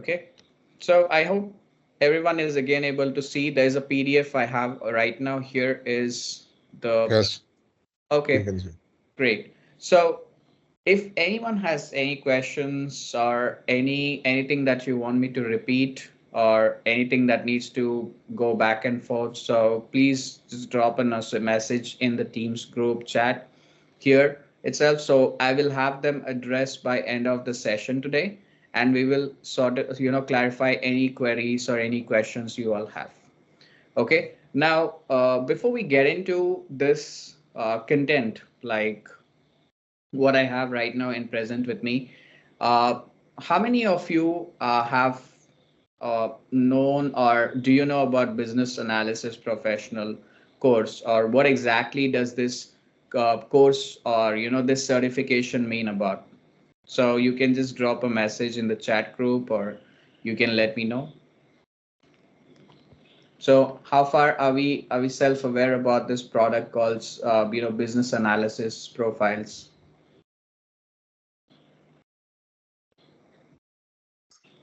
Okay, so I hope everyone is again able to see. There's a PDF I have right now. Here is the, Yes, we okay, can see. great. So if anyone has any questions or anything that you want me to repeat or anything that needs to go back and forth, so please just drop us a message in the Teams group chat here itself. So I will have them addressed by end of the session today, and we will sort of clarify any queries or any questions you all have. Okay. Now, before we get into this content, like what I have right now in present with me. Uh, how many of you have known or do you know about business analysis professional course, or what exactly does this course or this certification mean about? So you can just drop a message in the chat group or you can let me know. So how far are we self-aware about this product called business analysis profiles?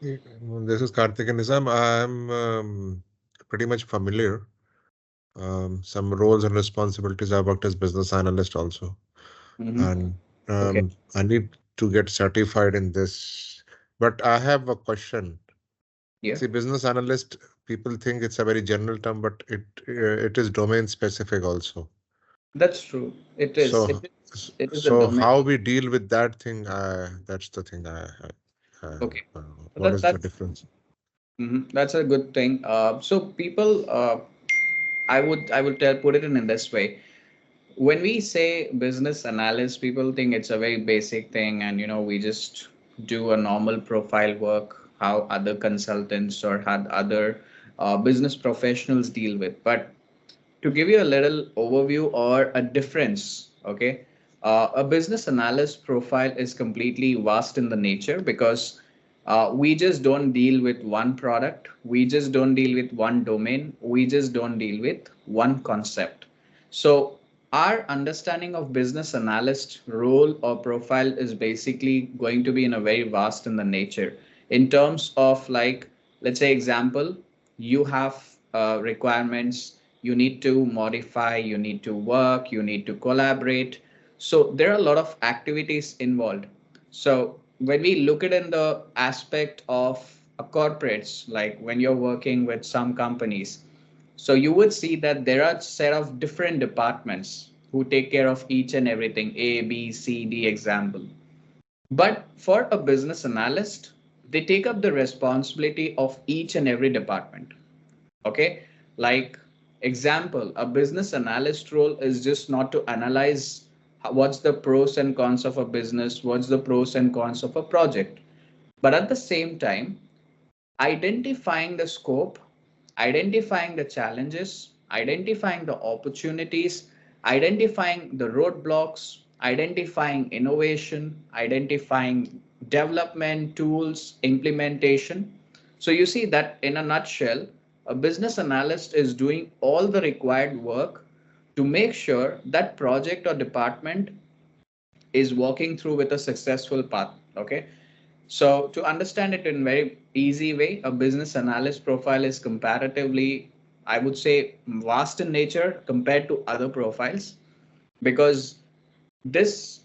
This is Karthik and Nizam. I'm pretty much familiar. Some roles and responsibilities. I worked as business analyst also, Mm-hmm. and Okay. I need to get certified in this. But I have a question. Yeah. See, business analyst, people think it's a very general term, but it is domain specific also. That's true. It is. So, It is a so domain. how we deal with that thing? That's the thing. Okay. What is the That's difference? that's a good thing. So people, I would put it in this way. When we say business analyst, people think it's a very basic thing, and we just do a normal profile work, how other consultants or had other business professionals deal with. But to give you a little overview or a difference, okay, a business analyst profile is completely vast in the nature because we just don't deal with one product, we just don't deal with one domain, we just don't deal with one concept. So our understanding of business analyst role or profile is basically going to be in a very vast in the nature in terms of, like, let's say example, you have requirements, you need to modify, you need to work, you need to collaborate. So there are a lot of activities involved. So when we look at in the aspect of corporates, like when you're working with some companies, so you would see that there are a set of different departments who take care of each and everything, A, B, C, D example. But for a business analyst, they take up the responsibility of each and every department. Okay, like example, a business analyst role is just not to analyze what's the pros and cons of a business, what's the pros and cons of a project, but at the same time identifying the scope, identifying the challenges, identifying the opportunities, identifying the roadblocks, identifying innovation, identifying development tools, implementation. So you see that in a nutshell, a business analyst is doing all the required work to make sure that project or department is walking through with a successful path. Okay, so to understand it in very easy way, a business analyst profile is comparatively, I would say, vast in nature compared to other profiles, because this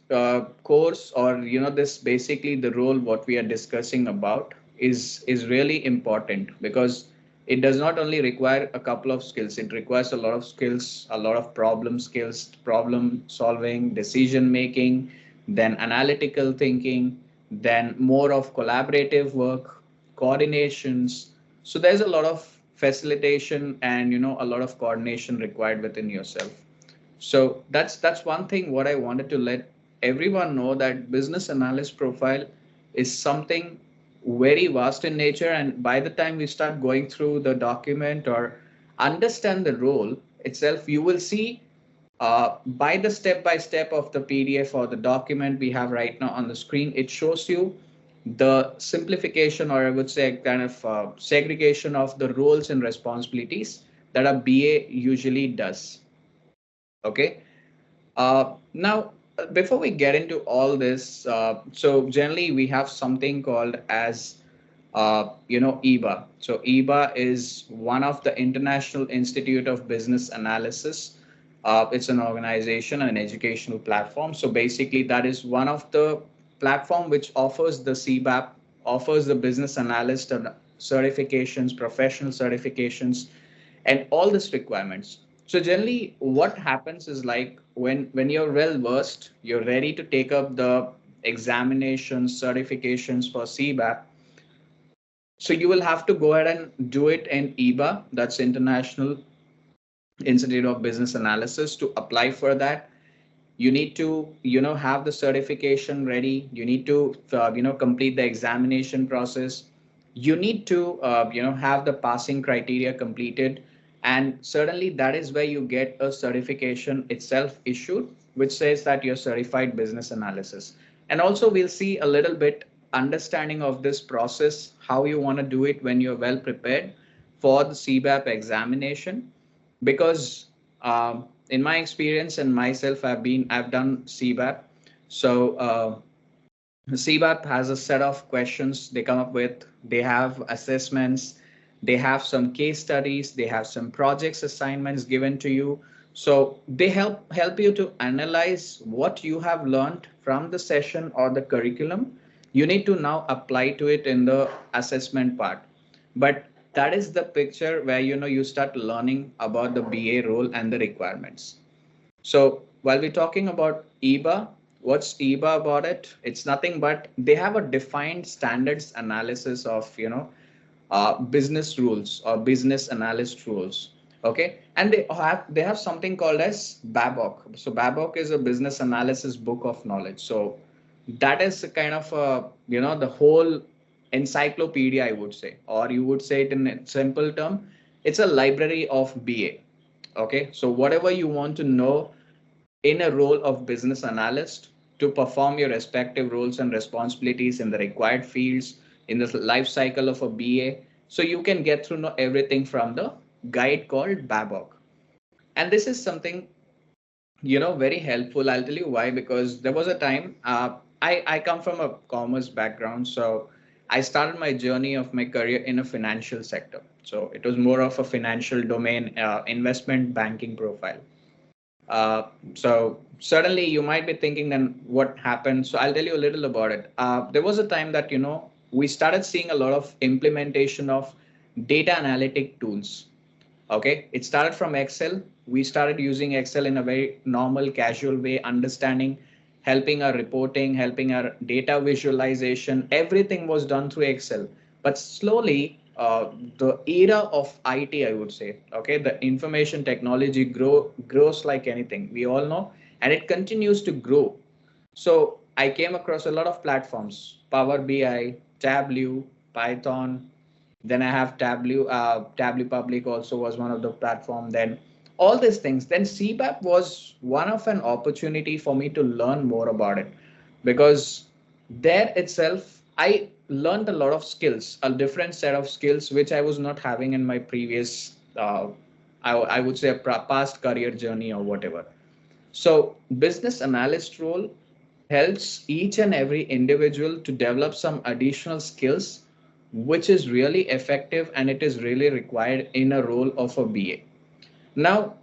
course, or this basically the role what we are discussing about is really important, because it does not only require a couple of skills, it requires a lot of skills, a lot of problem skills, problem solving, decision making, then analytical thinking, then more of collaborative work, coordinations. So there's a lot of facilitation and a lot of coordination required within yourself. So that's one thing what I wanted to let everyone know, that business analyst profile is something very vast in nature, and by the time we start going through the document or understand the role itself, you will see by the step by step of the PDF or the document we have right now on the screen, it shows you the simplification, or I would say kind of segregation of the roles and responsibilities that a BA usually does. Okay. Now, before we get into all this, so generally we have something called as EBA. So EBA is one of the International Institute of Business Analysis. It's an organization and an educational platform. So basically, that is one of the platform which offers the CBAP, offers the business analyst and certifications, professional certifications, and all these requirements. So generally, what happens is like when you're well versed, you're ready to take up the examinations, certifications for CBAP, so you will have to go ahead and do it in IBA, that's International Institute of Business Analysis, to apply for that. You need to, have the certification ready. You need to, complete the examination process. You need to, have the passing criteria completed. And certainly that is where you get a certification itself issued, which says that you're certified business analysis. And also we'll see a little bit understanding of this process, how you want to do it when you're well prepared for the CBAP examination. Because in my experience and myself, I've done CBAP. So CBAP has a set of questions they come up with. They have assessments. They have some case studies. They have some projects assignments given to you. So they help you to analyze what you have learned from the session or the curriculum. You need to now apply to it in the assessment part. But that is the picture where you start learning about the BA role and the requirements. So while we're talking about EBA, what's EBA about it? It's nothing but they have a defined standards analysis of business rules or business analyst rules. Okay, and they have something called as BABOK. So BABOK is a business analysis book of knowledge. So that is a kind of the whole encyclopedia, I would say, or you would say it in a simple term, it's a library of BA. Okay, so whatever you want to know in a role of business analyst to perform your respective roles and responsibilities in the required fields in the life cycle of a BA. So you can get through know everything from the guide called BABOK. And this is something, very helpful. I'll tell you why, because there was a time, I come from a commerce background. So I started my journey of my career in a financial sector. So it was more of a financial domain, investment banking profile. Uh, so certainly you might be thinking then what happened. So I'll tell you a little about it. There was a time that, we started seeing a lot of implementation of data analytic tools. Okay, it started from Excel. We started using Excel in a very normal, casual way, understanding, helping our reporting, helping our data visualization. Everything was done through Excel. But slowly, the era of IT, I would say, okay, the information technology grows like anything. We all know, and it continues to grow. So I came across a lot of platforms: Power BI, Tableau, Python, then I have Tableau. Tableau Public also was one of the platform. Then all these things. Then CBAP was one of an opportunity for me to learn more about it, because there itself I learned a lot of skills, a different set of skills which I was not having in my previous, I would say, a past career journey or whatever. So business analyst role helps each and every individual to develop some additional skills, which is really effective and it is really required in a role of a BA. Now,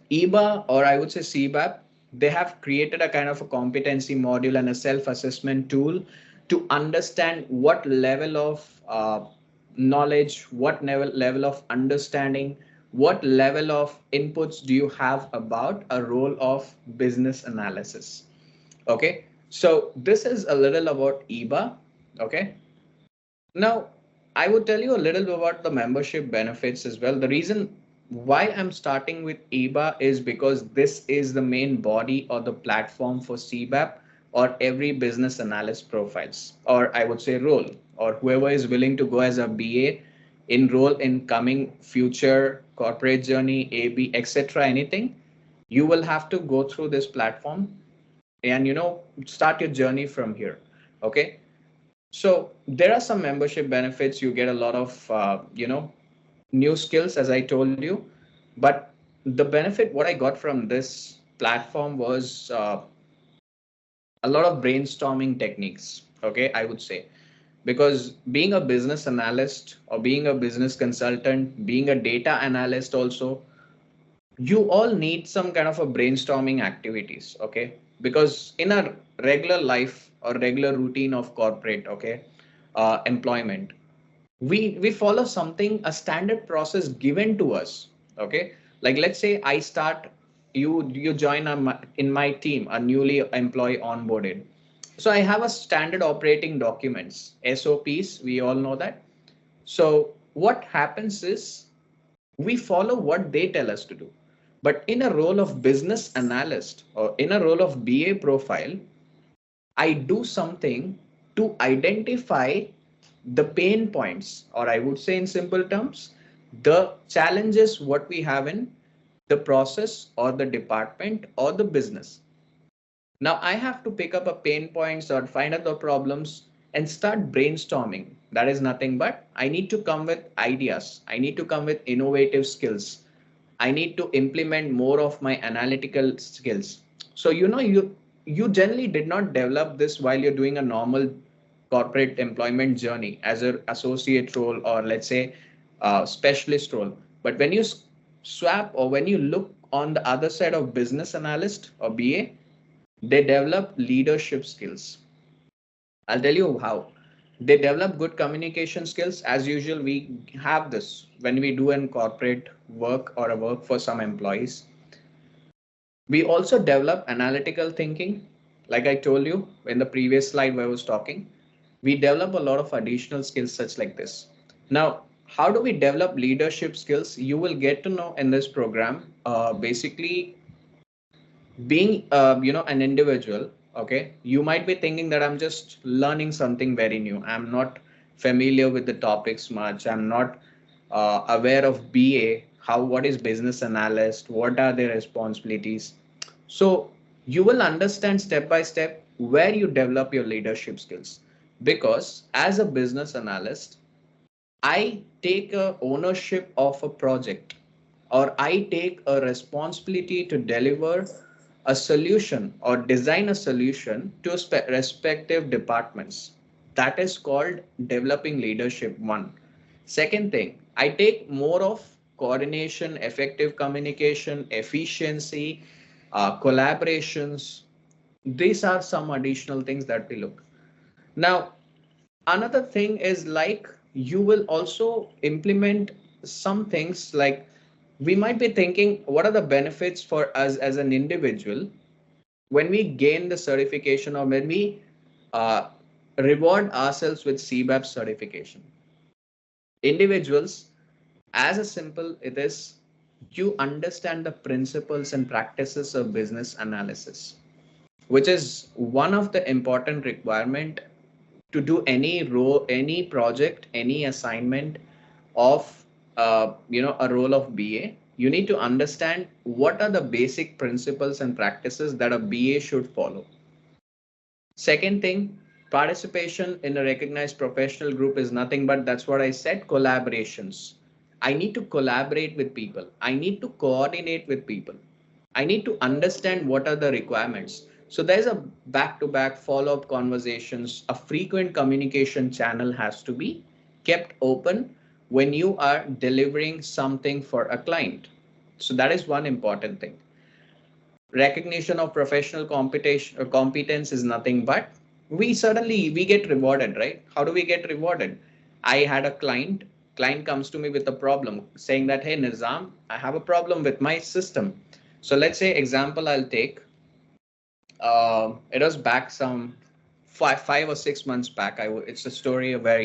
EBA, or I would say CBAP, they have created a kind of a competency module and a self-assessment tool to understand what level of knowledge, what level of understanding, what level of inputs do you have about a role of business analysis. Okay, so this is a little about EBA. Okay, now, I would tell you a little bit about the membership benefits as well. The reason why I'm starting with EBA is because this is the main body or the platform for CBAP or every business analyst profiles, or I would say role, or whoever is willing to go as a BA, enroll in coming future corporate journey, AB, etc. Anything, you will have to go through this platform and start your journey from here. Okay, so there are some membership benefits. You get a lot of new skills, as I told you. But the benefit what I got from this platform was a lot of brainstorming techniques. Okay, I would say. Because being a business analyst or being a business consultant, being a data analyst also, you all need some kind of a brainstorming activities, okay? Because in a regular life or regular routine of corporate, okay, employment, we follow something, a standard process given to us, okay? Like let's say I start, you join in my team, a newly employee onboarded. So I have a standard operating documents, SOPs, we all know that. So what happens is we follow what they tell us to do. But in a role of business analyst or in a role of BA profile, I do something to identify the pain points, or I would say in simple terms, the challenges what we have in the process or the department or the business. Now I have to pick up a pain points or find out the problems and start brainstorming. That is nothing but I need to come with ideas. I need to come with innovative skills. I need to implement more of my analytical skills. So you generally did not develop this while you're doing a normal corporate employment journey as an associate role or let's say specialist role. But when you swap or when you look on the other side of business analyst or BA, they develop leadership skills. I'll tell you how. They develop good communication skills. As usual, we have this when we do in corporate work or a work for some employees. We also develop analytical thinking. Like I told you in the previous slide where I was talking, we develop a lot of additional skills such like this. Now, how do we develop leadership skills? You will get to know in this program. Basically, being an individual, okay, you might be thinking that I'm just learning something very new, I'm not familiar with the topics much, I'm not aware of BA, how, what is business analyst, what are their responsibilities. So you will understand step by step where you develop your leadership skills, because as a business analyst I take a ownership of a project, or I take a responsibility to deliver a solution or design a solution to respective departments. That is called developing leadership one. Second thing, I take more of coordination, effective communication, efficiency, collaborations. These are some additional things that we look. Now, another thing is like you will also implement some things like we might be thinking what are the benefits for us as an individual when we gain the certification or when we uh, reward ourselves with CBAP certification. Individuals, as a simple it is, you understand the principles and practices of business analysis, which is one of the important requirement to do any role, any project, any assignment of a role of BA. You need to understand what are the basic principles and practices that a BA should follow. Second thing, participation in a recognized professional group is nothing but that's what I said, collaborations. I need to collaborate with people. I need to coordinate with people. I need to understand what are the requirements. So there's a back-to-back follow-up conversations. A frequent communication channel has to be kept open when you are delivering something for a client. So that is one important thing. Recognition of professional competition or competence is nothing but we get rewarded, right? How do we get rewarded? I had a client comes to me with a problem saying that, hey Nizam, I have a problem with my system. So let's say example I'll take, it was back some 5 or 6 months back. It's a story where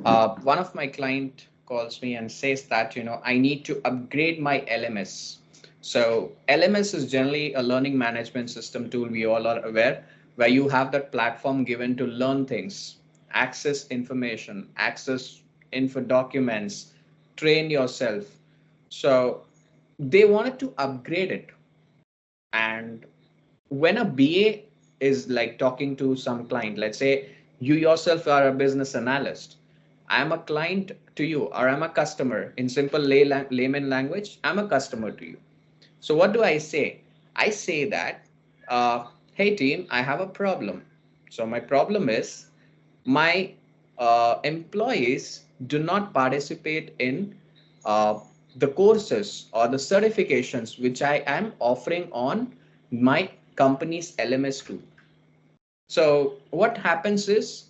one of my client calls me and says that I need to upgrade my LMS. So LMS is generally a learning management system tool. We all are aware where you have that platform given to learn things, access information, access info documents, train yourself. So they wanted to upgrade it, and when a BA is like talking to some client, let's say you yourself are a business analyst, I am a client to you, or I'm a customer. In simple layman language, I'm a customer to you. So what do I say? I say that, hey team, I have a problem. So my problem is my employees do not participate in uh, the courses or the certifications which I am offering on my company's LMS tool. So what happens is,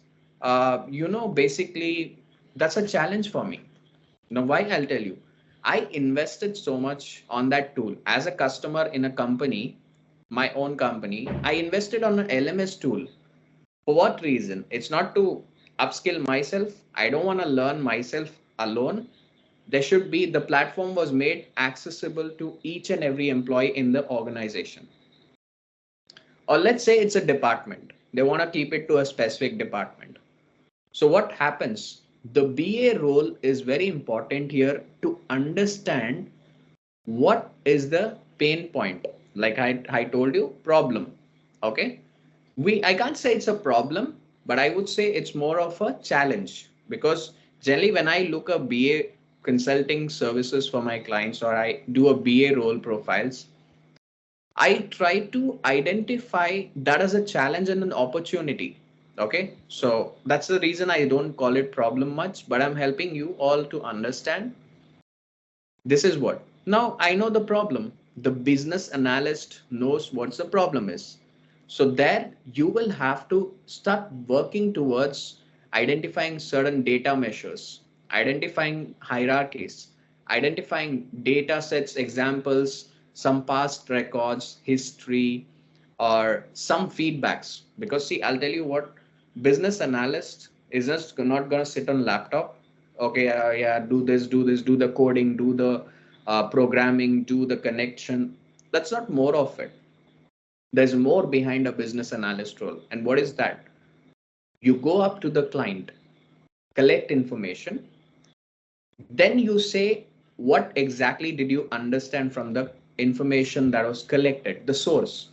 basically that's a challenge for me. Now, why? I'll tell you. I invested so much on that tool as a customer in a company, my own company. I invested on an LMS tool. For what reason? It's not to upskill myself. I don't want to learn myself alone. There should be, the platform was made accessible to each and every employee in the organization. Or let's say it's a department. They want to keep it to a specific department. So what happens? The BA role is very important here to understand what is the pain point. Like I told you, problem. Okay. I can't say it's a problem, but I would say it's more of a challenge, because generally when I look at BA consulting services for my clients, or I do a BA role profiles, I try to identify that as a challenge and an opportunity. Okay, so that's the reason I don't call it problem much, but I'm helping you all to understand this is what. Now I know the problem. The business analyst knows what the problem is. So there you will have to start working towards identifying certain data measures, identifying hierarchies, identifying data sets, examples, some past records, history, or some feedbacks. Because see, I'll tell you what, business analyst is just not going to sit on laptop. Okay, yeah, do this, do the coding, do the programming, do the connection. That's not more of it. There's more behind a business analyst role. And what is that? You go up to the client, collect information, then you say, what exactly did you understand from the information that was collected, the source.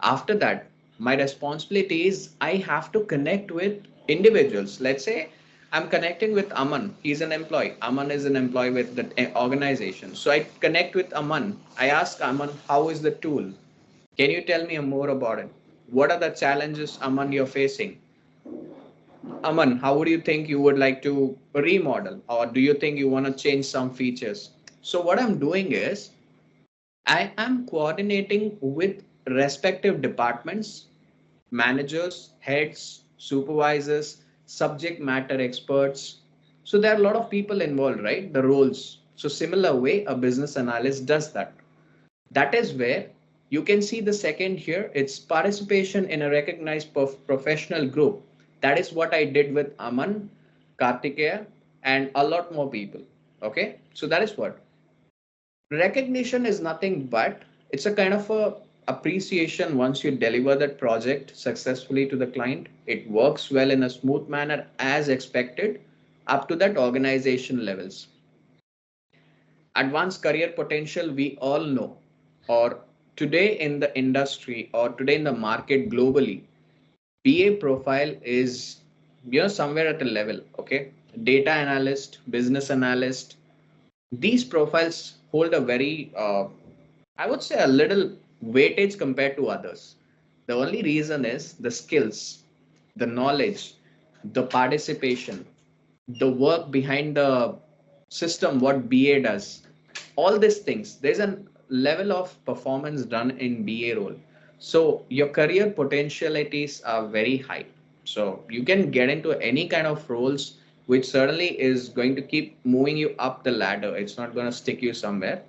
After that, my responsibility is I have to connect with individuals. Let's say I'm connecting with Aman. He's an employee. Aman is an employee with the organization. So I connect with Aman. I ask Aman, how is the tool? Can you tell me more about it? What are the challenges, Aman, you're facing? Aman, how would you think you would like to remodel? Or do you think you want to change some features? So what I'm doing is I am coordinating with respective departments, managers, heads, supervisors, subject matter experts. So there are a lot of people involved, right? The roles. So similar way, a business analyst does that. That is where you can see the second here. It's participation in a recognized professional group. That is what I did with Aman, Kartikeya, and a lot more people. Okay. So that is what recognition is. Nothing but it's a kind of a appreciation. Once you deliver that project successfully to the client, it works well in a smooth manner as expected up to that organization levels. Advanced career potential, we all know, or today in the industry or today in the market globally, BA profile is, somewhere at a level. Okay, data analyst, business analyst, these profiles hold a very, I would say, a little weightage compared to others. The only reason is the skills, the knowledge, the participation, the work behind the system, what BA does, all these things. There's a level of performance done in BA role. So your career potentialities are very high. So you can get into any kind of roles, which certainly is going to keep moving you up the ladder. It's not going to stick you somewhere.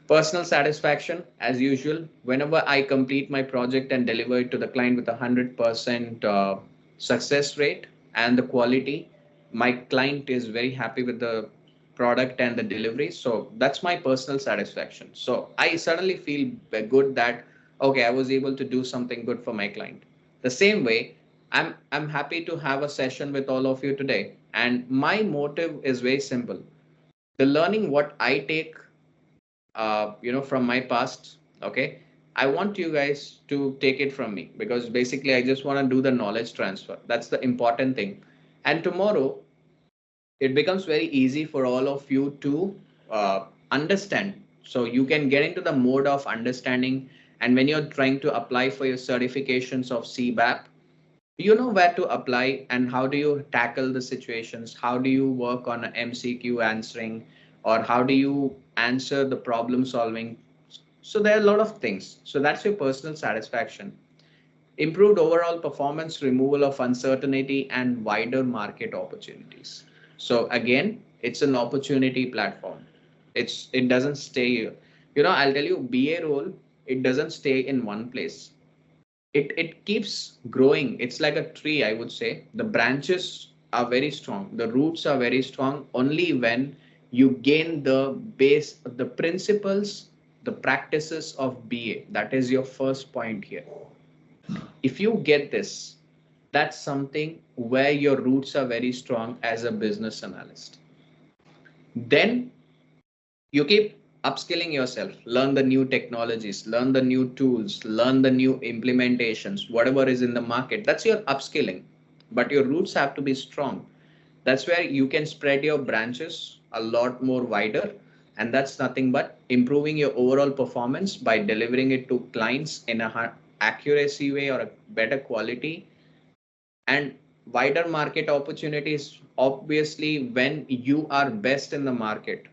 Personal satisfaction, as usual, whenever I complete my project and deliver it to the client with 100% success rate and the quality, my client is very happy with the product and the delivery. So that's my personal satisfaction. So I certainly feel good that, okay, I was able to do something good for my client. The same way, I'm happy to have a session with all of you today. And my motive is very simple. The learning what I take from my past. Okay, I want you guys to take it from me, because basically I just want to do the knowledge transfer. That's the important thing. And tomorrow it becomes very easy for all of you to understand. So you can get into the mode of understanding. And when you're trying to apply for your certifications of CBAP, You know where to apply and how do you tackle the situations, how do you work on a MCQ answering, or how do you answer the problem solving. So there are a lot of things, so that's your personal satisfaction. Improved overall performance, removal of uncertainty, and wider market opportunities. So again, it's an opportunity platform. It doesn't stay here. I'll tell you, BA role, it doesn't stay in one place. It keeps growing. It's like a tree, I would say. The branches are very strong. The roots are very strong only when you gain the base, the principles, the practices of BA. That is your first point here. If you get this, that's something where your roots are very strong as a business analyst. Then you keep upskilling yourself, learn the new technologies, learn the new tools, learn the new implementations, whatever is in the market. That's your upskilling. But your roots have to be strong. That's where you can spread your branches a lot more wider. And that's nothing but improving your overall performance by delivering it to clients in a accuracy way or a better quality, and wider market opportunities obviously when you are best in the market.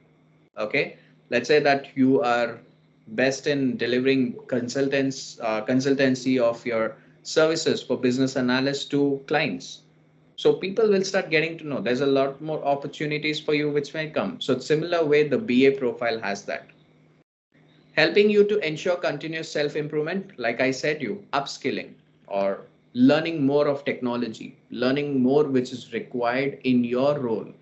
Okay, let's say that you are best in delivering consultancy of your services for business analysts to clients. So people will start getting to know there's a lot more opportunities for you which may come. So similar way the BA profile has that, helping you to ensure continuous self improvement. Like I said, you upskilling or learning more of technology, learning more which is required in your role.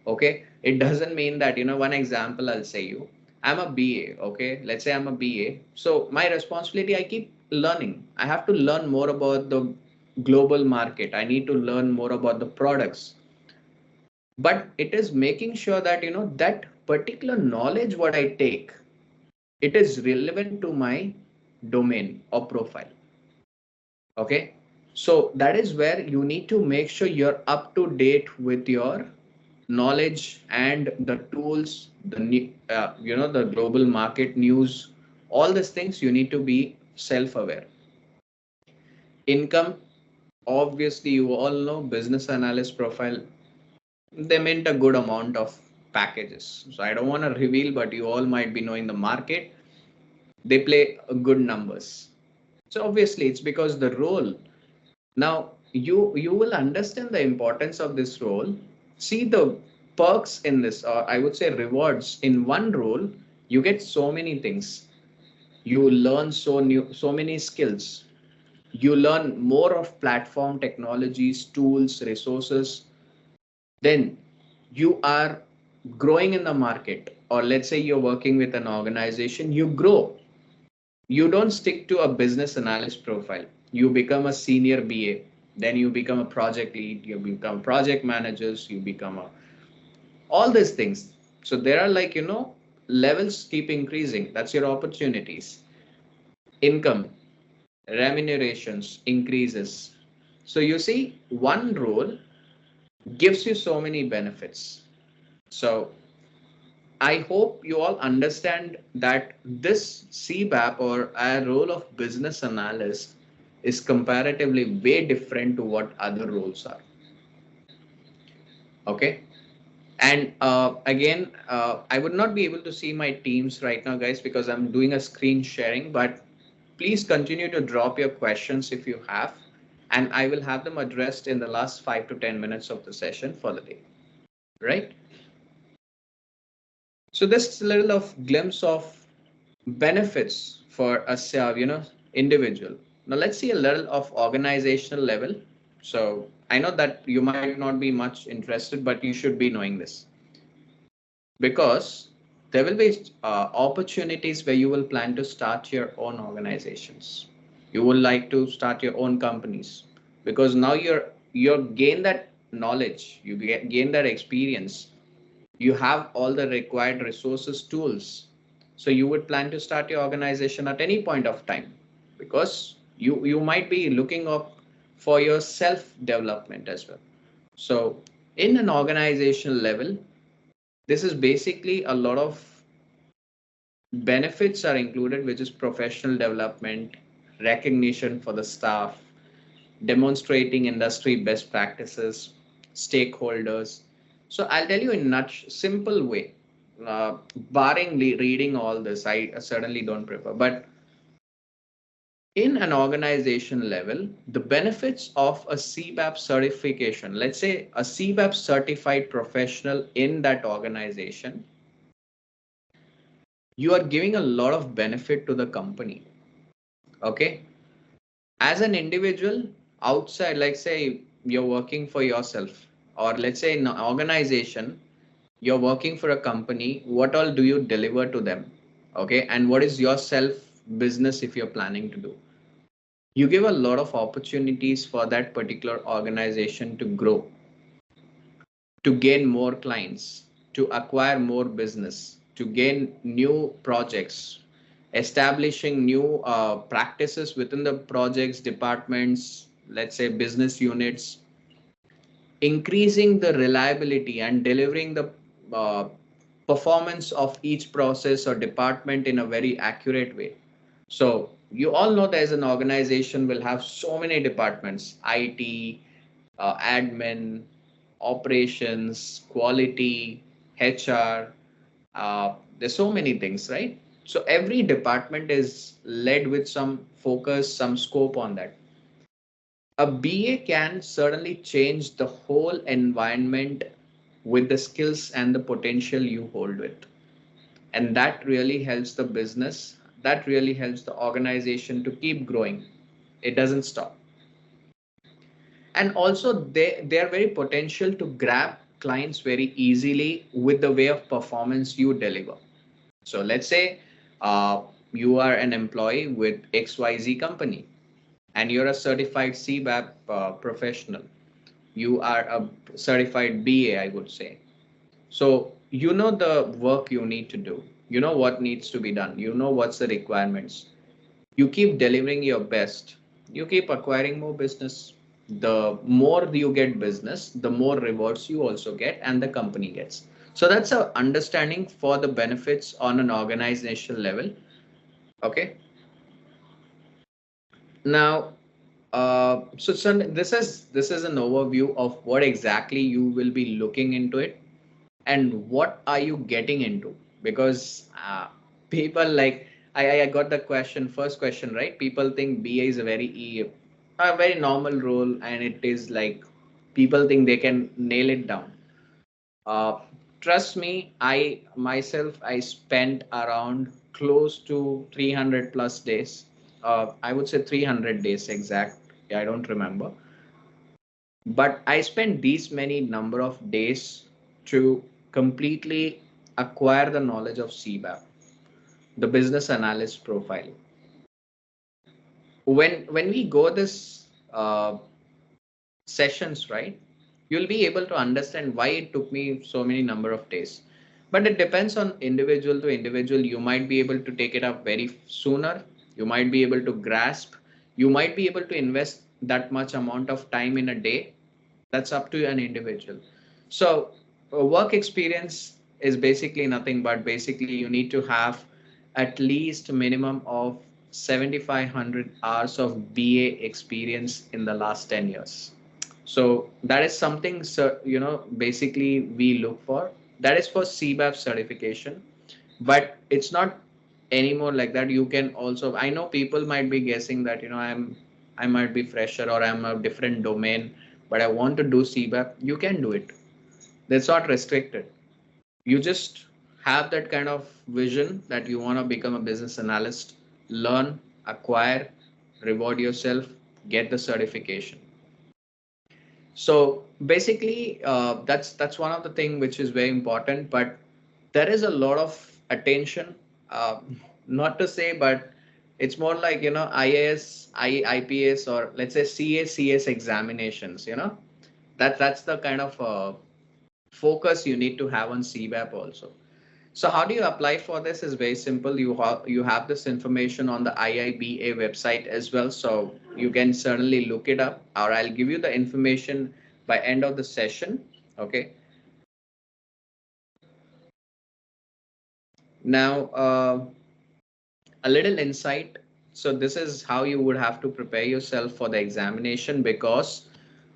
Okay, it doesn't mean that, one example I'll say you, I'm a BA. Okay, let's say I'm a BA, so my responsibility, I keep learning. I have to learn more about the global market, I need to learn more about the products. But it is making sure that, that particular knowledge what I take, it is relevant to my domain or profile. Okay, so that is where you need to make sure you're up to date with your knowledge and the tools, the new, the global market news, all these things you need to be self aware. Income, obviously you all know business analyst profile, they meant a good amount of packages, so I don't want to reveal, but you all might be knowing the market, they play good numbers. So obviously it's because the role. Now you will understand the importance of this role. See the perks in this, or I would say rewards in one role. You get so many things. You learn so many skills. You learn more of platform technologies, tools, resources. Then you are growing in the market, or let's say you're working with an organization, you grow. You don't stick to a business analyst profile. You become a senior BA, then you become a project lead, you become project managers, you become all these things. So there are, like, levels keep increasing. That's your opportunities. Income, remunerations increases. So you see, one role gives you so many benefits. So I hope you all understand that this CBAP, or a role of business analyst, is comparatively way different to what other roles are. Okay. And again, I would not be able to see my teams right now, guys, because I'm doing a screen sharing, but please continue to drop your questions if you have, and I will have them addressed in the last 5 to 10 minutes of the session for the day. Right. So this is a little of glimpse of benefits for a individual. Now let's see a little of organizational level. So I know that you might not be much interested, but you should be knowing this, because there will be opportunities where you will plan to start your own organizations. You will like to start your own companies, because now you're gain that knowledge, you gain that experience, you have all the required resources, tools. So you would plan to start your organization at any point of time, because you might be looking up for your self development as well. So in an organizational level, this is basically a lot of benefits are included, which is professional development, recognition for the staff, demonstrating industry best practices, stakeholders. So I'll tell you in much simple way, barring reading all this, I certainly don't prefer, but in an organization level, the benefits of a CBAP certification, let's say a CBAP certified professional in that organization, you are giving a lot of benefit to the company. Okay. As an individual outside, like say you're working for yourself, or let's say in an organization, you're working for a company, what all do you deliver to them? Okay. And what is your self business if you're planning to do? You give a lot of opportunities for that particular organization to grow, to gain more clients, to acquire more business, to gain new projects, establishing new practices within the projects, departments, let's say business units, increasing the reliability and delivering the uh, performance of each process or department in a very accurate way. So you all know there's an organization will have so many departments: IT, admin, operations, quality, HR. There's so many things, right? So every department is led with some focus, some scope on that. A BA can certainly change the whole environment with the skills and the potential you hold with. And that really helps the business, that really helps the organization to keep growing. It doesn't stop. And also they are very potential to grab clients very easily with the way of performance you deliver. So let's say you are an employee with XYZ company and you're a certified CBAP professional. You are a certified BA, I would say. So you know the work you need to do. You know what needs to be done. You know what's the requirements. You keep delivering your best. You keep acquiring more business. The more you get business, the more rewards you also get and the company gets. So that's a understanding for the benefits on an organizational level. Okay. Now, so Sun, this is an overview of what exactly you will be looking into it and what are you getting into, because people like I got the question, first question, right? People think BA is a very normal role, and it is like people think they can nail it down. uh, Trust me, I spent around close to 300 plus days. I would say 300 days exact. Yeah, I don't remember, but I spent these many number of days to completely acquire the knowledge of CBAP, the business analyst profile. When we go this sessions, right, you'll be able to understand why it took me so many number of days. But it depends on individual to individual. You might be able to take it up very sooner. You might be able to grasp. You might be able to invest that much amount of time in a day. That's up to an individual. So work experience is basically nothing but basically you need to have at least a minimum of 7500 hours of BA experience in the last 10 years. So that is something, basically we look for. That is for CBAP certification, but it's not anymore like that. You can also, I know people might be guessing that, I might be fresher or I'm a different domain, but I want to do CBAP. You can do it. That's not restricted. You just have that kind of vision that you want to become a business analyst, learn, acquire, reward yourself, get the certification. So basically, that's one of the thing which is very important. But there is a lot of attention, not to say, but it's more like IAS, IPS, or let's say CACS examinations. That's the kind of focus you need to have on CBAP also. So how do you apply for this is very simple. You have this information on the IIBA website as well. So you can certainly look it up, or I'll give you the information by end of the session. Okay. Now, a little insight. So this is how you would have to prepare yourself for the examination, because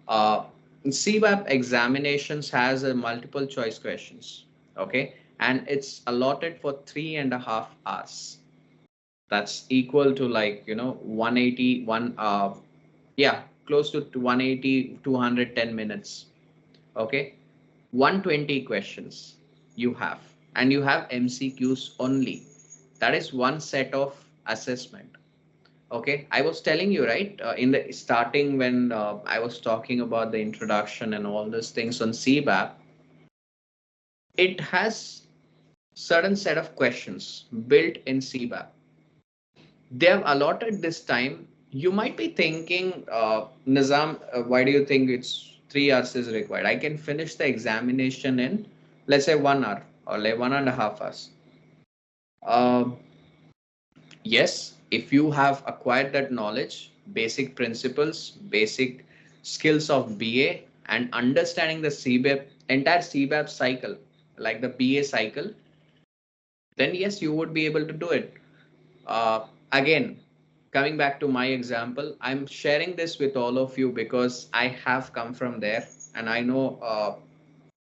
uh, CBAP examinations has a multiple choice questions. Okay, and it's allotted for 3.5 hours. That's equal to, like, 181, yeah, close to 180, 210 minutes. Okay, 120 questions you have, and you have MCQs only. That is one set of assessment. Okay, I was telling you, right, in the starting, when I was talking about the introduction and all these things on CBAP, it has certain set of questions built in CBAP. They have allotted this time. You might be thinking, Nizam, why do you think it's 3 hours is required? I can finish the examination in, let's say, 1 hour or like 1.5 hours. Uh, yes, if you have acquired that knowledge, basic principles, basic skills of BA, and understanding the CBAP, entire CBAP cycle, like the BA cycle, then yes, you would be able to do it. Again, coming back to my example, I'm sharing this with all of you because I have come from there, and I know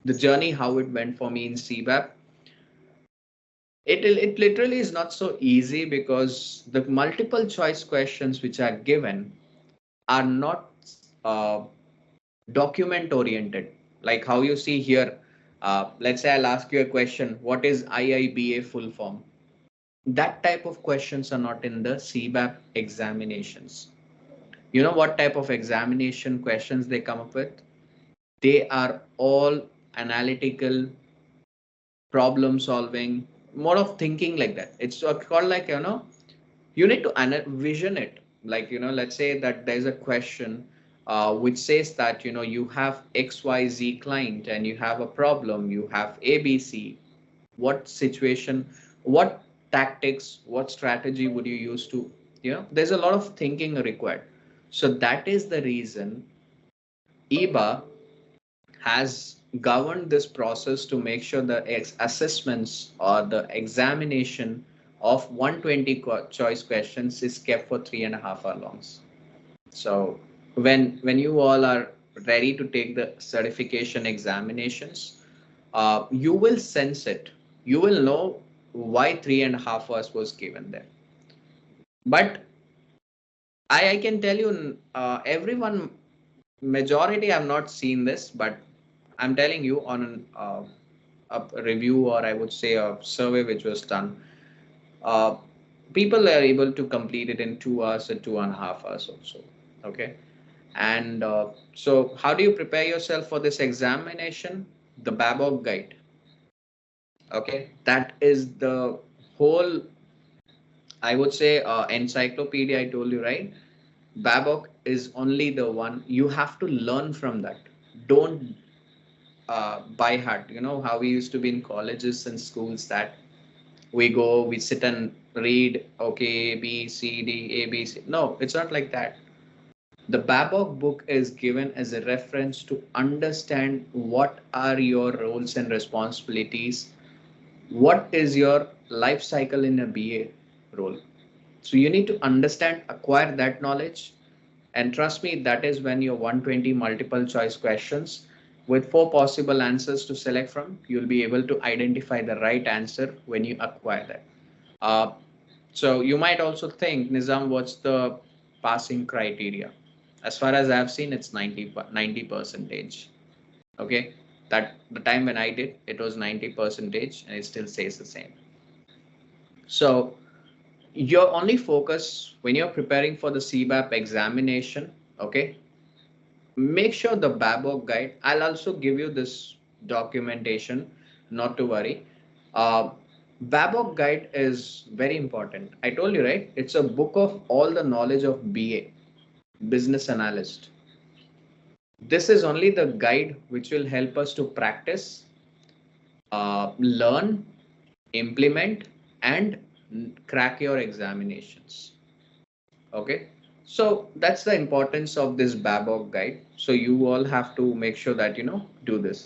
the journey how it went for me in CBAP. It literally is not so easy, because the multiple choice questions which are given are not uh, document oriented, like how you see here. Let's say I'll ask you a question: what is IIBA full form? That type of questions are not in the CBAP examinations. You know what type of examination questions they come up with? They are all analytical, problem solving, more of thinking like that. It's called, like, you need to vision it. Like, let's say that there's a question which says that, you have XYZ client and you have a problem, you have ABC. What situation, what tactics, what strategy would you use to, there's a lot of thinking required. So that is the reason EBA has governed this process to make sure the assessments or the examination of 120 choice questions is kept for 3.5 hour longs. So when you all are ready to take the certification examinations, you will sense it. You will know why 3.5 hours was given there. But I can tell you, everyone, majority, I've not seen this, but I'm telling you on a review, or I would say a survey which was done, uh, people are able to complete it in 2 hours or 2.5 hours also. Okay. And so how do you prepare yourself for this examination? The Babok guide. Okay. That is the whole, I would say, encyclopedia. I told you, right? Babok is only the one you have to learn from that. Don't by heart. You know how we used to be in colleges and schools, that we go, we sit and read, okay, A, B, C, D, A, B, C. No, it's not like that. The Babok book is given as a reference to understand what are your roles and responsibilities, what is your life cycle in a BA role. So you need to understand, acquire that knowledge, and trust me, that is when your 120 multiple choice questions with 4 possible answers to select from, you'll be able to identify the right answer when you acquire that. Uh, so you might also think, Nizam, what's the passing criteria? As far as I've seen, it's 90 percentage. Okay, that the time when I did, it was 90 percentage, and it still stays the same. So your only focus when you're preparing for the CBAP examination, okay, make sure the Babok guide. I'll also give you this documentation, not to worry. Uh, Babok guide is very important. I told you, right? It's a book of all the knowledge of BA, business analyst. This is only the guide which will help us to practice, learn, implement, and crack your examinations. Okay. So that's the importance of this Babok guide. So you all have to make sure that, do this.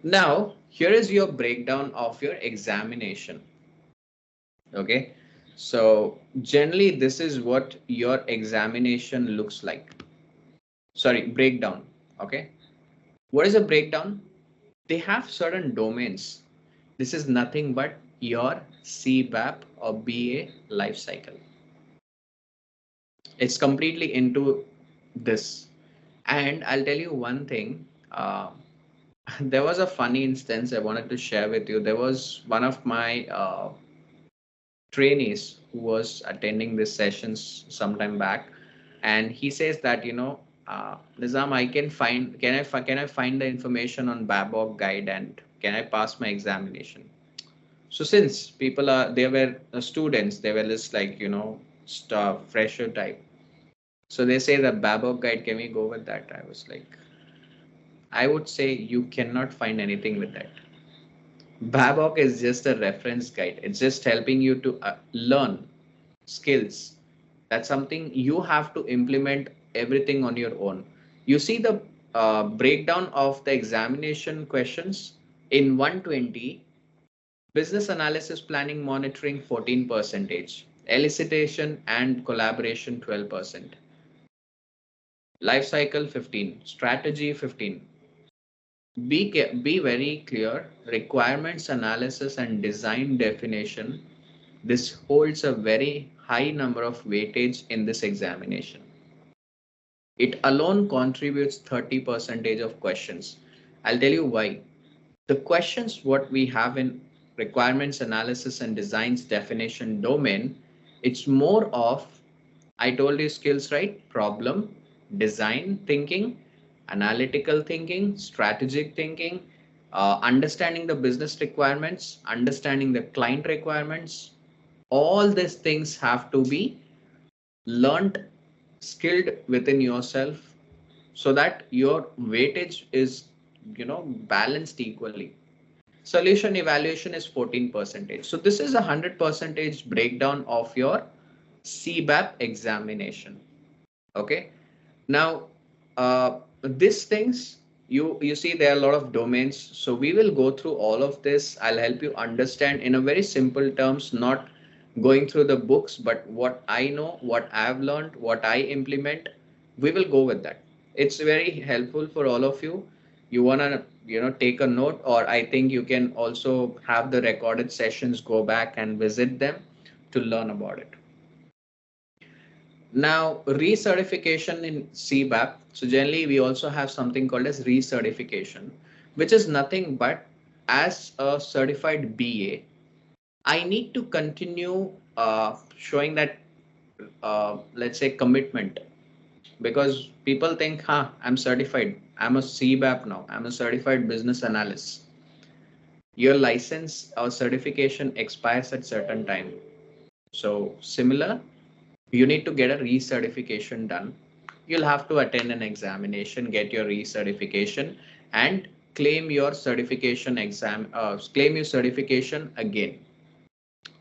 Now, here is your breakdown of your examination. Okay. So generally, this is what your examination looks like. Sorry, breakdown. Okay. What is a breakdown? They have certain domains. This is nothing but your CBAP or BA life cycle. It's completely into this. And I'll tell you one thing. There was a funny instance I wanted to share with you. There was one of my trainees who was attending these sessions sometime back, and he says that Nizam, can I find the information on Babok guide and can I pass my examination? So since people are they were students, they were just like stuff fresher type. So they say the Babok guide, can we go with that? I was like, I would say you cannot find anything with that. Babok is just a reference guide. It's just helping you to learn skills. That's something you have to implement everything on your own. You see the breakdown of the examination questions in 120: business analysis, planning, monitoring 14 percentage, elicitation and collaboration 12%, life cycle 15, strategy 15. Be very clear. Requirements analysis and design definition. This holds a very high number of weightage in this examination. It alone contributes 30 percentage of questions. I'll tell you why. The questions what we have in requirements analysis and designs definition domain, it's more of, I told you skills, right? Problem, design thinking, analytical thinking, strategic thinking, understanding the business requirements, understanding the client requirements. All these things have to be learned, skilled within yourself, so that your weightage is balanced equally. Solution evaluation is 14 percentage. So this is 100 percentage breakdown of your CBAP examination. Okay. Now, these things, you see there are a lot of domains. So we will go through all of this. I'll help you understand in a very simple terms, not going through the books, but what I know, what I've learned, what I implement. We will go with that. It's very helpful for all of you. You wanna take a note, or I think you can also have the recorded sessions, go back and visit them to learn about it. Now, recertification in CBAP. So generally, we also have something called as recertification, which is nothing but as a certified BA, I need to continue showing that, let's say, commitment, because people think, huh, I'm certified. I'm a CBAP now. I'm a certified business analyst. Your license or certification expires at certain time. So similar, you need to get a recertification done. You'll have to attend an examination, get your recertification, and claim your claim your certification again.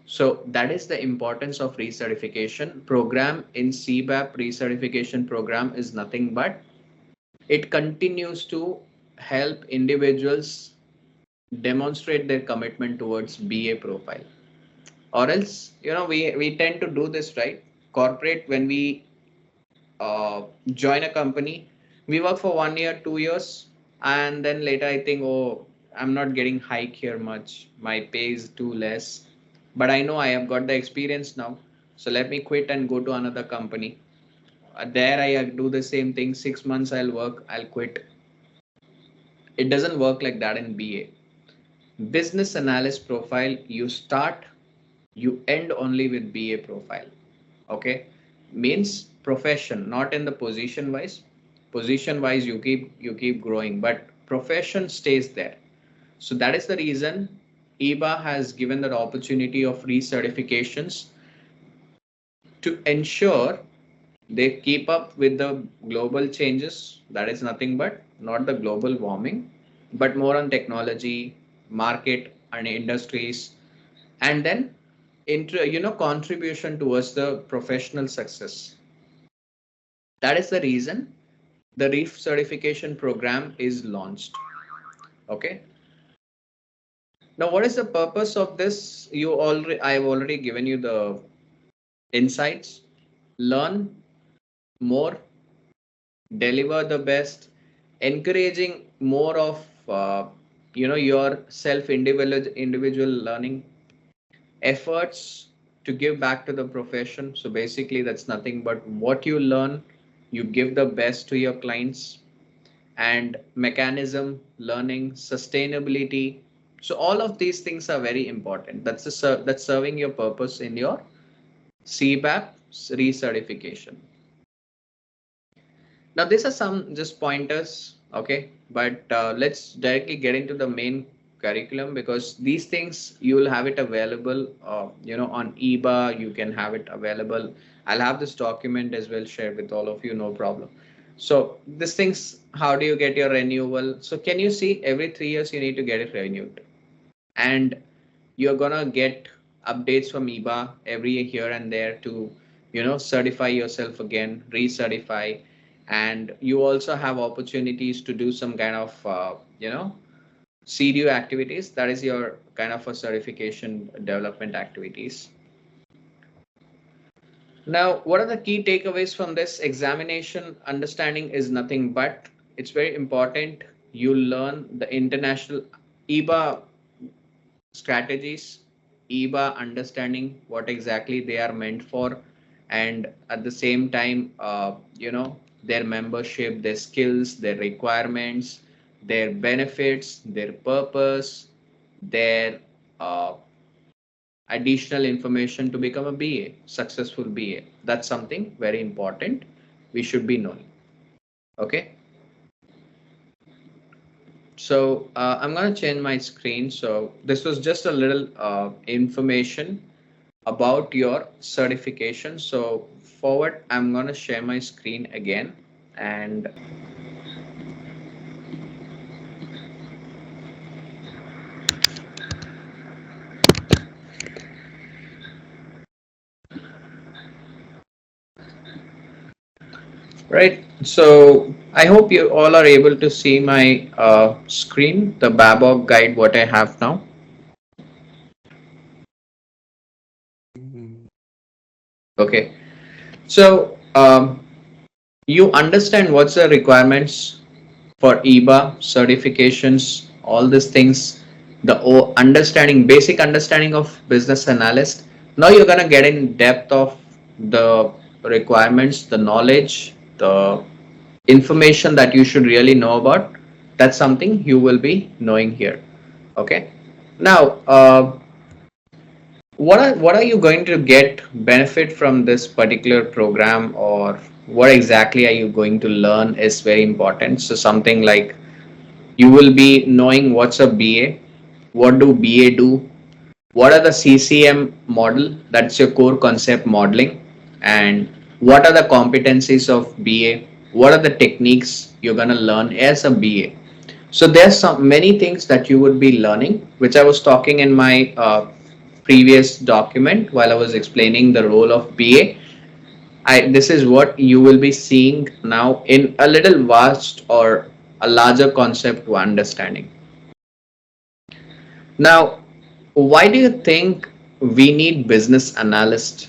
So that is the importance of recertification program in CBAP. Recertification program is nothing but it continues to help individuals demonstrate their commitment towards BA profile. Or else, we tend to do this, right? Corporate, when we join a company, we work for 1 year, 2 years, and then later I think, oh, I'm not getting hike here much. My pay is too less, but I know I have got the experience now. So let me quit and go to another company. There I do the same thing. 6 months I'll work, I'll quit. It doesn't work like that in BA. Business analyst profile, you start, you end only with BA profile. Okay, means profession, not in the position wise. Position wise, you keep growing, but profession stays there. So that is the reason EBA has given that opportunity of recertifications to ensure they keep up with the global changes. That is nothing but not the global warming, but more on technology, market and industries, and then contribution towards the professional success. That is the reason the reef certification program is launched. Okay. Now, what is the purpose of this? I've already given you the insights, learn more, deliver the best, encouraging more of your self individual learning efforts to give back to the profession. So basically, that's nothing but what you learn, you give the best to your clients, and mechanism, learning, sustainability. So all of these things are very important. That's serving your purpose in your CBAP recertification. Now, these are some just pointers, okay? But let's directly get into the main curriculum, because these things you will have it available, on EBA. You can have it available. I'll have this document as well shared with all of you, no problem. So these things, how do you get your renewal? So can you see every 3 years you need to get it renewed, and you're gonna get updates from EBA every here and there to certify yourself again, recertify. And you also have opportunities to do some kind of CDU activities. That is your kind of a certification development activities. Now, what are the key takeaways from this examination? Understanding is nothing but, it's very important you learn the international EBA strategies, EBA understanding what exactly they are meant for, and at the same time, their membership, their skills, their requirements, their benefits, their purpose, their uh, additional information to become a BA, successful BA. That's something very important we should be knowing. Okay. So I'm going to change my screen. So this was just a little information about your certification. So forward, I'm going to share my screen again. And right. So I hope you all are able to see my screen, the Babok guide, what I have now. Okay. So you understand what's the requirements for EBA certifications, all these things, the understanding, basic understanding of business analyst. Now you're gonna get in depth of the requirements, the knowledge, the information that you should really know about. That's something you will be knowing here. Okay. Now, what are you going to get benefit from this particular program, or what exactly are you going to learn is very important. So something like you will be knowing what's a BA, what do BA do, what are the CCM model, that's your core concept modeling, and what are the competencies of BA, what are the techniques you're going to learn as a BA. So there's some many things that you would be learning, which I was talking in my previous document while I was explaining the role of BA. This is what you will be seeing now in a little vast or a larger concept to understanding. Now, why do you think we need business analysts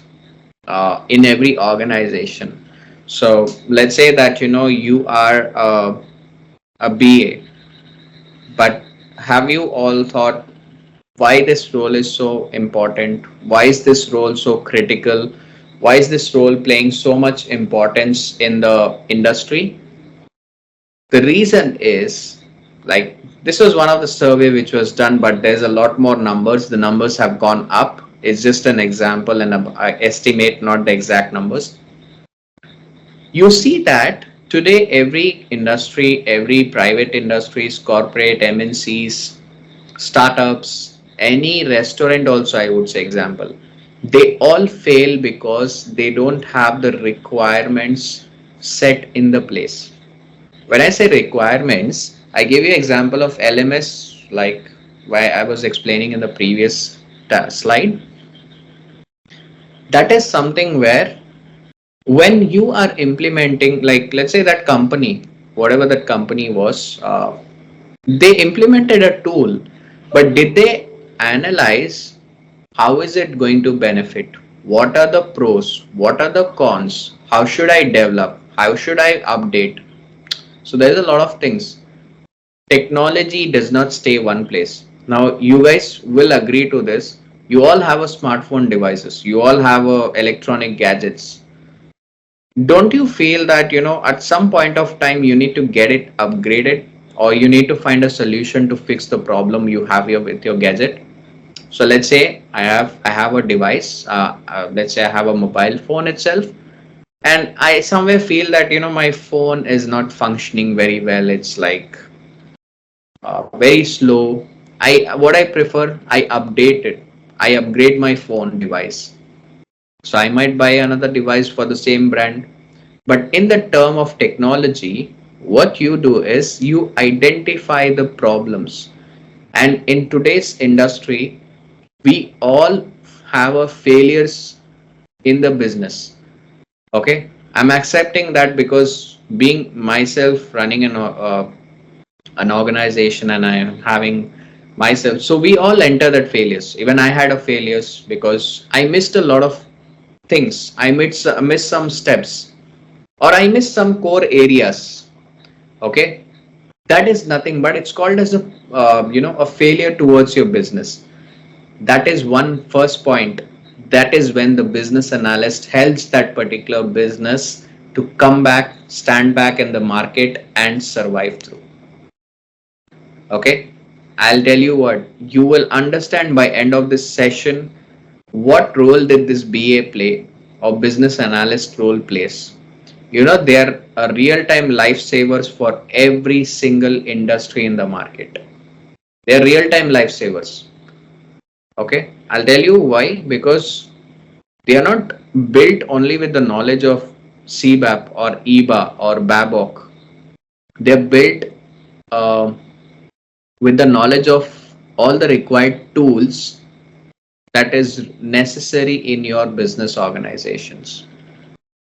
in every organization? So let's say that you are a BA, but have you all thought why this role is so important? Why is this role so critical? Why is this role playing so much importance in the industry? The reason is, like, this was one of the survey which was done, but there's a lot more numbers. The numbers have gone up. It's just an example and I estimate, not the exact numbers. You see that today every industry, every private industries, corporate MNCs, startups, any restaurant also, I would say example, they all fail because they don't have the requirements set in the place. When I say requirements, I give you example of LMS, like why I was explaining in the previous slide. That is something where when you are implementing, like let's say that company, whatever that company was, they implemented a tool, but did they analyze how is it going to benefit? what are the pros, what are the cons, how should I develop, how should I update. So there's a lot of things. Technology does not stay one place. Now you guys will agree to this. You all have a smartphone devices. You all have electronic gadgets. Don't you feel that at some point of time you need to get it upgraded, or you need to find a solution to fix the problem you have here with your gadget? So let's say I have a device. Let's say I have a mobile phone itself, and I somewhere feel that my phone is not functioning very well. It's like very slow. I prefer, I update it. I upgrade my phone device. So I might buy another device for the same brand. But in the term of technology, what you do is you identify the problems. And in today's industry, we all have a failures in the business. Okay, I'm accepting that because being myself running an organization, and I am having myself. So we all enter that failures. Even I had a failures because I missed a lot of things. I missed some steps, or I missed some core areas. Okay, that is nothing but it's called as a failure towards your business. That is one first point. That is when the business analyst helps that particular business to come back, stand back in the market and survive through. Okay, I'll tell you what, you will understand by end of this session what role did this BA play, or business analyst role plays. They are a real-time lifesavers for every single industry in the market. They are real-time lifesavers. Okay, I'll tell you why. Because they are not built only with the knowledge of CBAP or EBA or BABOK. They're built uh, with the knowledge of all the required tools that is necessary in your business organizations.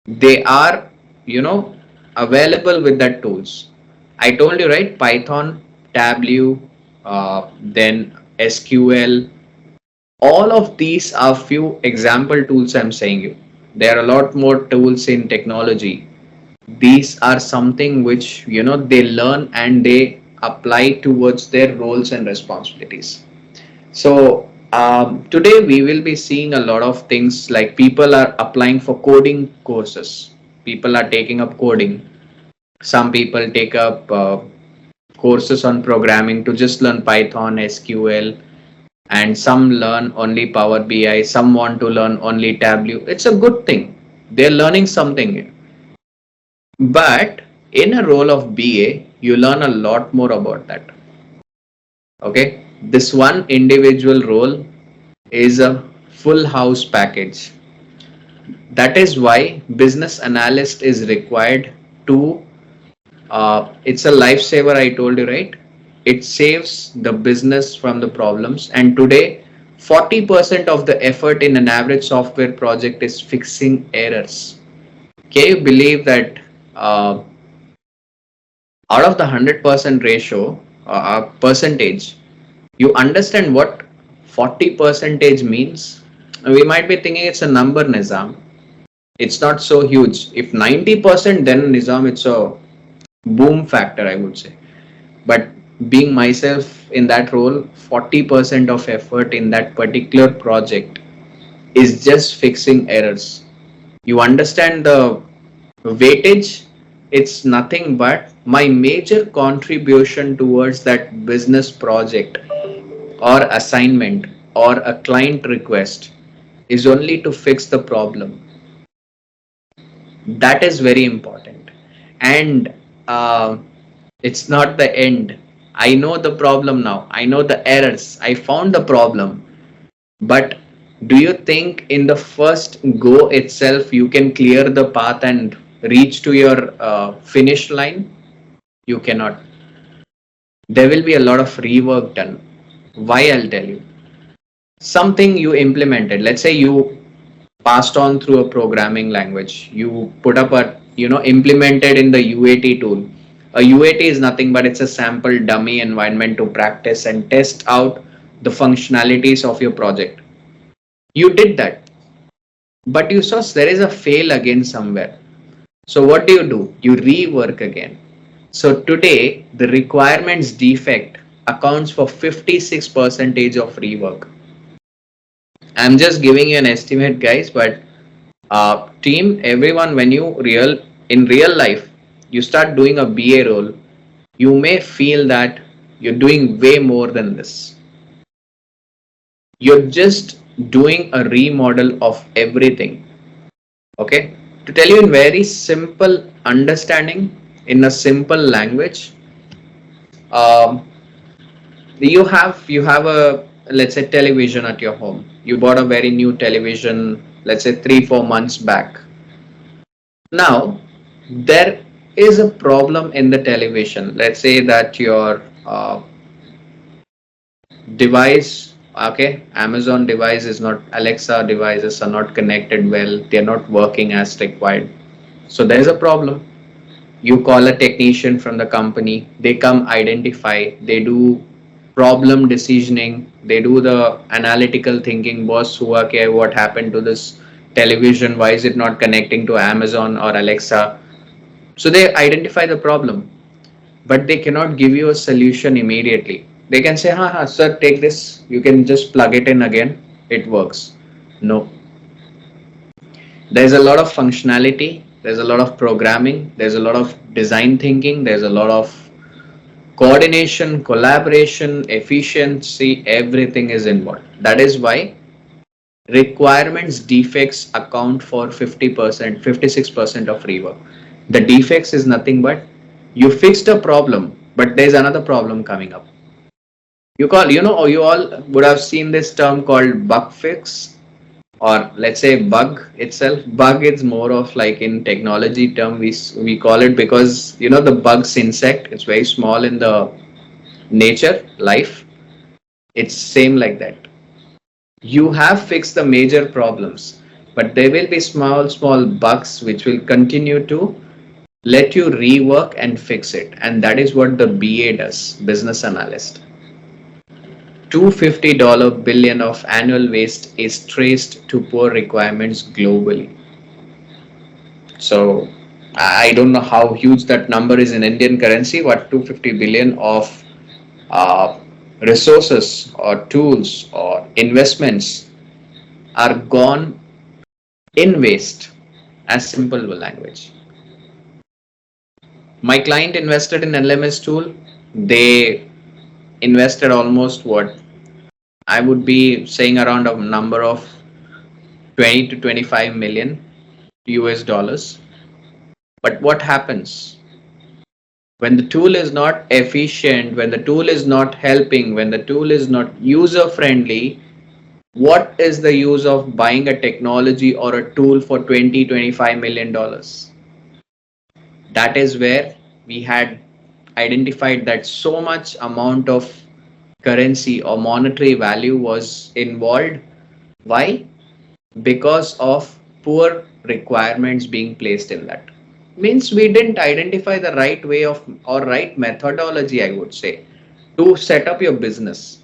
They are, you know, available with that tools. I told you, right? Python, Tableau, then SQL. All of these are few example tools I'm saying you. There are a lot more tools in technology. These are something which they learn and they apply towards their roles and responsibilities. So today we will be seeing a lot of things, like people are applying for coding courses. People are taking up coding. Some people take up courses on programming to just learn Python, SQL, and some learn only Power BI. Some want to learn only Tableau. It's a good thing. They're learning something. But in a role of BA, you learn a lot more about that. Okay, this one individual role is a full house package. That is why business analyst is required to. It's a lifesaver. I told you, right? It saves the business from the problems. And today, 40% of the effort in an average software project is fixing errors. Can you believe that? Out of the 100% ratio, percentage, you understand what 40 percentage means? We might be thinking it's a number, Nizam. It's not so huge. If 90%, then Nizam, it's a boom factor, I would say. But being myself in that role, 40% of effort in that particular project is just fixing errors. You understand the weightage? It's nothing but my major contribution towards that business project or assignment or a client request is only to fix the problem. That is very important. And uh, it's not the end. I know the problem now. I know the errors. I found the problem. But do you think in the first go itself you can clear the path and reach to your finish line? You cannot. There will be a lot of rework done. Why? I'll tell you. Something you implemented. Let's say you passed on through a programming language. You put up implemented in the UAT tool. A UAT is nothing but it's a sample dummy environment to practice and test out the functionalities of your project. You did that. but you saw there is a fail again somewhere. So what do? You rework again. So today the requirements defect accounts for 56% of rework. I'm just giving you an estimate, guys, but team, everyone, when you real in real life, you start doing a BA role, you may feel that you're doing way more than this. You're just doing a remodel of everything. Okay, to tell you in very simple understanding, in a simple language, um, you have a, let's say, television at your home. You bought a very new television, let's say 3 4 months back. Now there is a problem in the television. Let's say that your device, okay, Amazon device is not, Alexa devices are not connected well, they're not working as required. So there's a problem. You call a technician from the company, they come, identify, they do problem decisioning, they do the analytical thinking, boss who, okay, what happened to this television, why is it not connecting to Amazon or Alexa. So they identify the problem, but they cannot give you a solution immediately. They can say, ha, sir, take this, you can just plug it in again, it works. No, there's a lot of functionality, there's a lot of programming, there's a lot of design thinking, there's a lot of coordination, collaboration, efficiency, everything is involved. That is why requirements defects account for 50%, 56% of rework. The defects is nothing but you fixed a problem, but there's another problem coming up. You call, or you all would have seen this term called bug fix, or let's say bug itself. Bug is more of like in technology term, we call it because the bug's insect, it's very small in the nature, life. It's same like that. You have fixed the major problems, but there will be small bugs which will continue to let you rework and fix it. And that is what the BA does, business analyst. $250 billion of annual waste is traced to poor requirements globally. So I don't know how huge that number is in Indian currency, but 250 billion of uh, resources or tools or investments are gone in waste. As simple language, my client invested in LMS tool. They invested almost what I would be saying around a number of 20 to 25 million US dollars. But what happens when the tool is not efficient, when the tool is not helping, when the tool is not user friendly? What is the use of buying a technology or a tool for 20 25 million dollars? That is where we had identified that so much amount of currency or monetary value was involved. Why? Because of poor requirements being placed in that. Means we didn't identify the right way of or right methodology, I would say, to set up your business.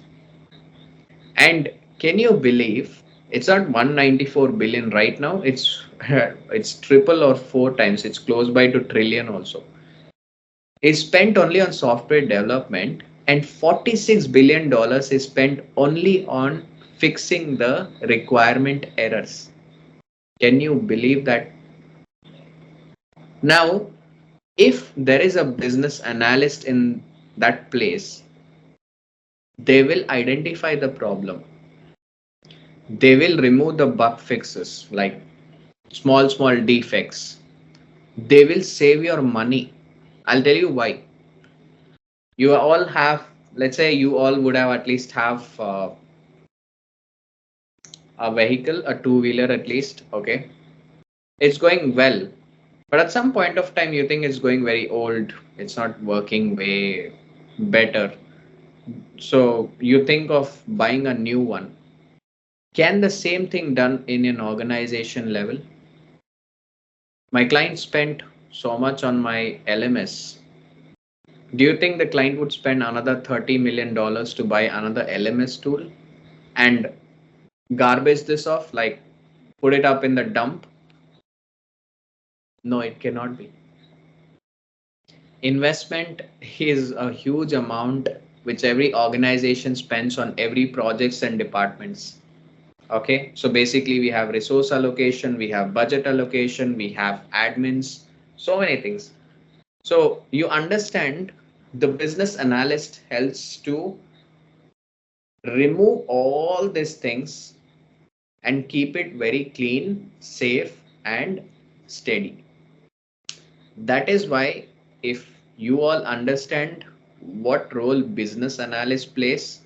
And can you believe it's not 194 billion right now? It's triple or four times. It's close by to trillion also. Is spent only on software development, and $46 billion is spent only on fixing the requirement errors. Can you believe that? Now, if there is a business analyst in that place, they will identify the problem. They will remove the bug fixes like small defects. They will save your money. I'll tell you why. You all have, let's say you all would have at least have a vehicle, a two-wheeler at least, okay? It's going well, but at some point of time you think it's going very old, it's not working way better. So you think of buying a new one. Can the same thing done in an organization level? My client spent so much on my LMS. Do you think the client would spend another $30 million to buy another LMS tool and garbage this off like put it up in the dump? No, it cannot be. Investment is a huge amount which every organization spends on every projects and departments. Okay, so basically we have resource allocation, we have budget allocation, we have admins, so many things. So you understand, the business analyst helps to remove all these things and keep it very clean, safe, and steady. That is why, if you all understand what role business analyst plays,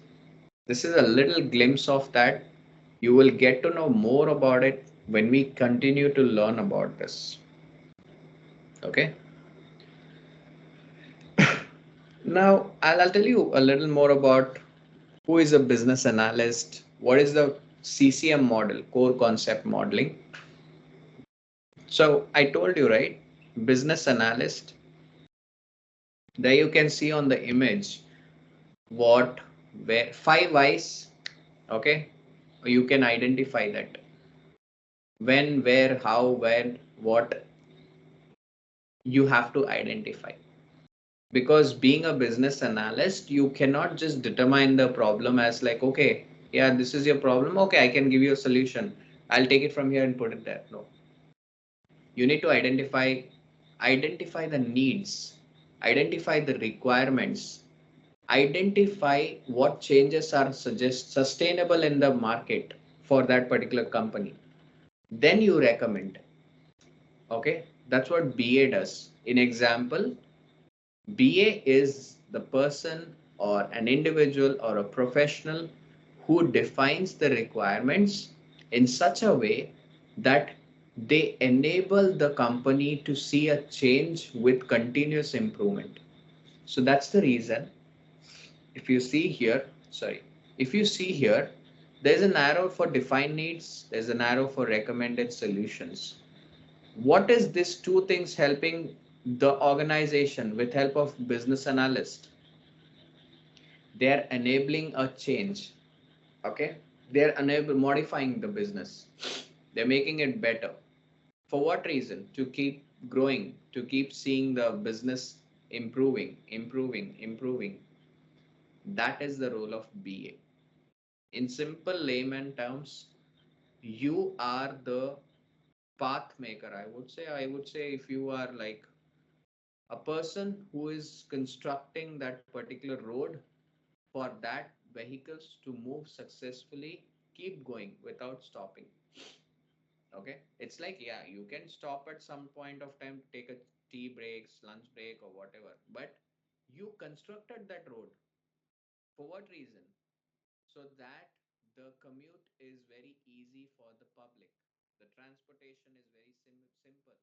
this is a little glimpse of that. You will get to know more about it when we continue to learn about this. Okay. Now, I'll tell you a little more about who is a business analyst, what is the CCM model, core concept modeling. So, I told you, right? Business analyst, there you can see on the image what, where, five whys. Okay. You can identify that: when, where, how, when, what. You have to identify, because being a business analyst, you cannot just determine the problem as like, okay, yeah, this is your problem, okay, I can give you a solution, I'll take it from here and put it there. No, you need to identify the needs, identify the requirements, identify what changes are suggest sustainable in the market for that particular company, then you recommend. Okay, that's what BA does. In example, BA is the person or an individual or a professional who defines the requirements in such a way that they enable the company to see a change with continuous improvement. So that's the reason, if you see here, sorry, if you see here, there's an arrow for defined needs, there's an arrow for recommended solutions. What is this two things helping the organization with help of business analyst? They're enabling a change. Okay, they're modifying the business, they're making it better. For what reason? To keep growing, to keep seeing the business improving. That is the role of BA. In simple layman terms, you are the path maker. I would say if you are like a person who is constructing that particular road for that vehicles to move successfully, keep going without stopping. Okay, it's like, yeah, you can stop at some point of time to take a tea breaks, lunch break, or whatever, but you constructed that road. For what reason? So that the commute is very easy for the public, the transportation is very simple.